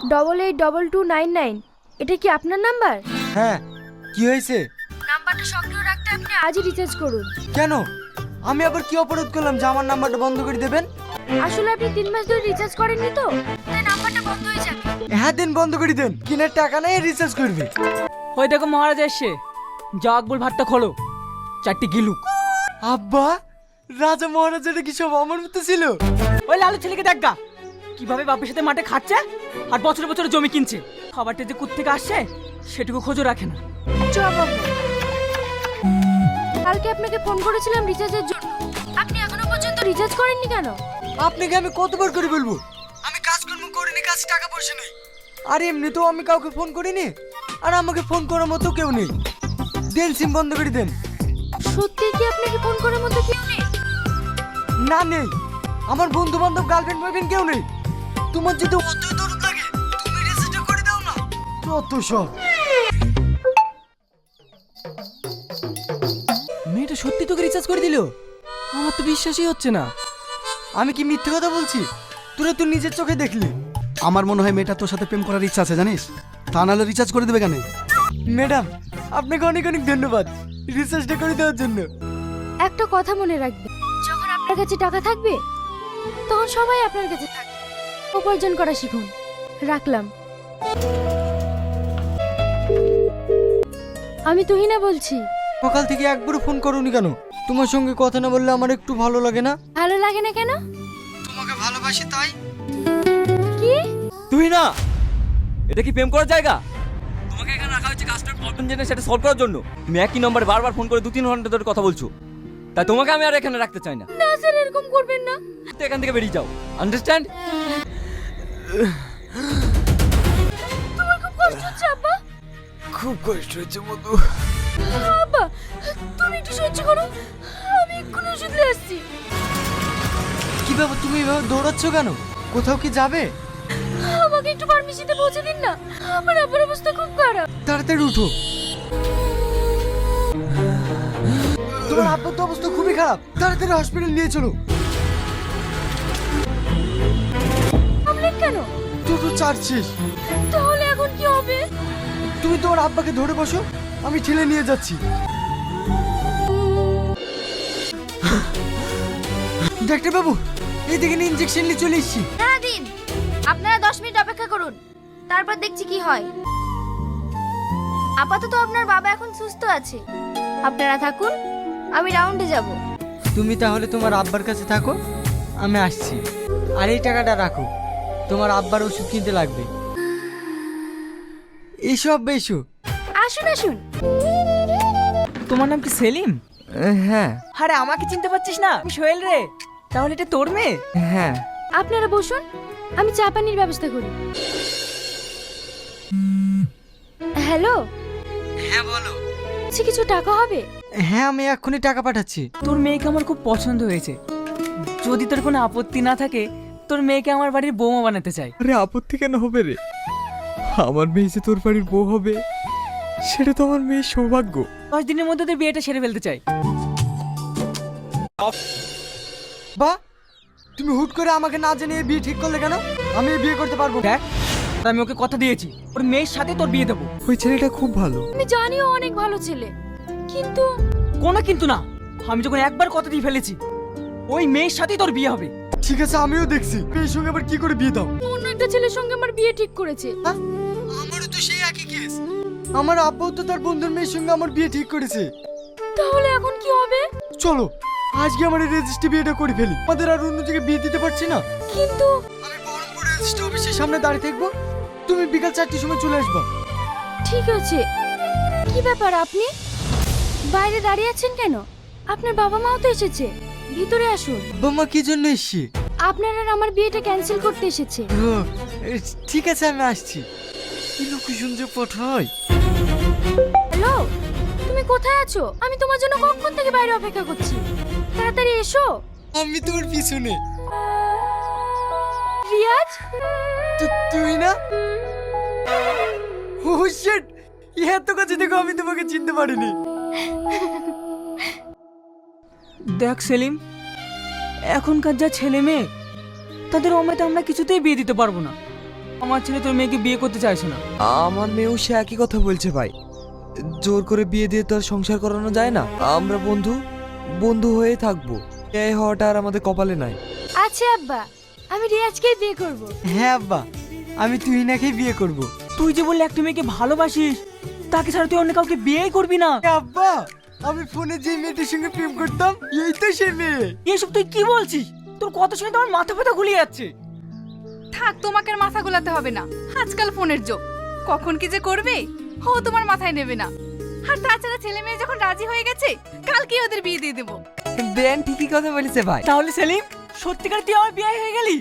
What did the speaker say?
882299। এটা কি আপনার নাম্বার? হ্যাঁ, কি হয়েছে? নাম্বারটা সক্রিয় রাখতে আপনি আজই রিচার্জ করুন। কেন? আমি আবার কি অপরাধ করলাম যে আমার নাম্বারটা বন্ধ করে দেবেন? আসলে আপনি 3 মাস ধরে রিচার্জ করেননি তো, তাই নাম্বারটা বন্ধ হয়ে যাবে। হ্যাঁ, দিন বন্ধ করে দেন। কিনার টাকা নেই, রিচার্জ করবে। ওই দেখো মহারাজ এসছে। যা আকবর ভাতটা খোলো, 4টি গিলুক। আব্বা, রাজা মহারাজাটা কি সব আমার মতো ছিল? ওই লালু ছেলেকে দেখ গা, কিভাবে বাপের সাথে মাঠে খাচ্ছে আর বছরে বছরে জমি কিনছে। খাবারটা যে কোত্থেকে আসছে সেটুকু খোঁজও রাখে না। চল বাবা। কালকে আপনাকে ফোন করেছিলাম রিচার্জের জন্য, আপনি এখনো পর্যন্ত রিচার্জ করেননি কেন? আপনাকে আমি কতবার করে বলবো আমি কাজকর্ম করিনি, কাছে টাকা পয়সা নেই। আর এমনিতেও আমি কাউকে ফোন করিনি, আর আমাকে ফোন করার মতো কেউ নেই। দেন, সিম বন্ধ করে দেন। সত্যি কি আপনাকে ফোন করার মতো কেউ নেই? না, নেই। আমার বন্ধু বান্ধব, গার্লফ্রেন্ড বয়ফ্রেন্ড কেউ নেই। তোমার যদি অতই দরদ লাগে তুমি রেজিস্টার করে দাও না। যত সব। মেয়েটা সত্যি তোকে রিচার্জ করে দিল? আমার তো বিশ্বাসই হচ্ছে না। আমি কি মিথ্যে কথা বলছি? তোরা তুই নিজের চোখে দেখলি। আমার মনে হয় মেয়েটা তোর সাথে প্রেম করার ইচ্ছা আছে, জানিস? তা নাহলে রিচার্জ করে দেবে কেন? ম্যাডাম, আপনাকে অনেক অনেক ধন্যবাদ রিসার্চটা করে দেওয়ার জন্য। একটা কথা মনে রাখবেন, যখন আপনার কাছে টাকা থাকবে তখন সবাই আপনার কাছে থাকবে। উপার্জন করা শিখুন। রাখলাম। আমি তুহিনা বলছি। সকাল থেকে একবারও ফোন করোনি কেন? তোমার সঙ্গে কথা না বললে আমার একটু ভালো লাগে না। ভালো লাগে না কেন? তোমাকে ভালোবাসি তাই। কি? তুই না, এটা কি প্রেম করার জায়গা? তোমাকে এখানে রাখা হয়েছে কাস্টমার প্রবলেম জেনে সেটা সলভ করার জন্য। তুমি একই নম্বরে বারবার ফোন করে 2-3 ঘন্টা ধরে কথা বলছো। তাই তোমাকে আমি আর এখানে রাখতে চাই না। না স্যার, এরকম করবেন না। তো এখান থেকে বেরিয়ে যাও, আন্ডারস্ট্যান্ড? তোমার খুব কষ্ট হচ্ছে আব্বা? খুব কষ্ট হচ্ছে মধু। আব্বা, তুমি একটু সহ্য করো, আমি এক্ষুনি ওষুধ নিয়ে আসছি। কি ব্যাপার, তুমি এভাবে দৌড়াচ্ছ কেন? কোথাও কি যাবে? আমাকে একটু ফার্মেসিতে পৌঁছে দিন না, আমার আব্বার অবস্থা খুব খারাপ। তাড়াতাড়ি উঠো। তোমার আব্বার তো অবস্থা খুবই খারাপ, তাড়াতাড়ি হসপিটাল নিয়ে চলো। আমলেন কেন? দুটো চাচ্ছিস? তাহলে এখন কি হবে? তুমি তোমার আব্বাকে ধরে বসো, আমি ঠেলে নিয়ে যাচ্ছি। ডাক্তার বাবু, এইদিকে ইঞ্জেকশন নিয়ে চলে এসেছি। হ্যাঁ দিন, আপনারা 10 মিনিট অপেক্ষা করুন, তারপর দেখছি কি হয়। আপাতত আপনার বাবা এখন সুস্থ আছে, আপনারা থাকুন, আমি রাউন্ডে যাব। তুমি তাহলে তোমার আব্বার কাছে থাকো, আমি আসছি। আর এই টাকাটা রাখো, তোমার আব্বার ওষুধ কিনতে লাগবে। এসব বেশু। আসুন আসুন। তোমার নাম কি সেলিম? হ্যাঁ আরে আমাকে চিনতে পারছিস না? আমি সোহেল রে। তাহলে এটা তোর মেয়ে? হ্যাঁ। আপনারা বসুন, আমি চা পানির ব্যবস্থা করি। হ্যালো। হ্যাঁ বলো। কিছু টাকা হবে? হ্যাঁ, আমি এক্ষুনি টাকা পাঠাচ্ছি। তোর মেয়েকে আমার খুব পছন্দ হয়েছে। যদি তোর কোনো আপত্তি না থাকে, তোর মেয়েকে আমার বাড়ির বৌমা বানাতে চাই। আরে আপত্তি কেন হবে রে? আমার মেয়ে যে তোর বাড়ির বউ হবে সেটা তো আমার মেয়ের সৌভাগ্য। 10 দিনের মধ্যে তোর বিয়েটা সেরে ফেলতে চাই। বা, তুমি হুট করে আমাকে না জানিয়ে বিয়ে ঠিক করলে কেন? আমি এই বিয়ে করতে পারবো না। দেখ, আমি ওকে কথা দিয়েছি ওর মেয়ের সাথে তোর বিয়ে দেবো। ওই ছেলেটা খুব ভালো। আমি জানিও অনেক ভালো ছেলে, কিন্তু কোনো কিন্তু না। আমি যখন একবার কথা দিয়ে ফেলেছি, ওই মেয়ের সাথেই তোর বিয়ে হবে। ঠিক আছে, আমিও দেখছি মেয়ের সঙ্গে আবার কি করে বিয়ে দাও। অন্য একটা ছেলের সঙ্গে আমার বিয়ে ঠিক করেছে। আমারও তো সেই একই কেস। আমার আব্বাও তো তার বন্ধুর মেয়ের সঙ্গে আমার বিয়ে ঠিক করেছে। তাহলে এখন কি হবে? চলো আজকে আমার এই রেজিস্ট্রি বিয়েটা করে ফেলি। আমাদের আর অন্য জায়গায় বিয়ে দিতে পারছি না। কিন্তু আমি বহরমপুর রেজিস্ট্রি অফিসের সামনে দাঁড়িয়ে থাকবো, তুমি বিকাল 4টের সময় চলে আসবা। ঠিক আছে। কি ব্যাপার, আপনি বাইরে দাঁড়িয়ে আছেন কেন? আপনার বাবা মাও তো এসেছে, ভিতরে আসুন। বোমা কি জন্য এসছি? আপনার আর আমার বিয়েটা ক্যান্সেল করতে এসেছে। ও, ঠিক আছে, আমি আসছি। কি লোকেশন যে পাঠাই। হ্যালো, তুমি কোথায় আছো? আমি তোমার জন্য কখন থেকে বাইরে অপেক্ষা করছি, তাড়াতাড়ি এসো। আমি তোর পিছনে। রিয়াজ, তুই না? ও শিট, এত কাছে দেখো আমি তোমাকে চিনতে পারিনি। দেখ সেলিম, এখনকার যা ছেলে মেয়ে, তাদের অমেতে আমরা কিছুতেই বিয়ে দিতে পারবো না। আমার ছেলে তোর মেয়েকে বিয়ে করতে চাইছে না। আমার মেয়েও সে একই কথা বলছে ভাই। জোর করে বিয়ে দিয়ে তো আর সংসার করানো যায় না। আমরা বন্ধু বন্ধু হয়ে থাকবো। এই হওয়াটা আর আমাদের কপালে নাই। আচ্ছা আব্বা, আমি রিয়াজকেই বিয়ে করব। হ্যাঁ আব্বা, আমি তুহিনাকেই বিয়ে করব। তুই যে বললি একটা মেয়েকে ভালোবাসিস, তাকে ছাড়া তুই অন্য কাউকে বিয়েই করবি না। আব্বা, আমি ফোনে যে মেয়েটির সঙ্গে প্রেম করতাম এই তো সে মেয়ে। এসব তুই কি বলছিস? তোর কথা শুনে তো আমার মাথা ব্যথা গুলিয়ে যাচ্ছে। থাক, তোমাকে আর মাথা গোলাতে হবে না। আজকাল ফোনের যুগ, কখন কি যে করবে ও তোমার মাথায় নেবে না। আর তাছাড়া ছেলে মেয়ে যখন রাজি হয়ে গেছে, কালকেই ওদের বিয়ে দিয়ে দেবো। বেন ঠিকই কথা বলেছে ভাই। তাহলে সেলিম, সত্যিকার তুই আমার বিয়ে হয়ে গেলি?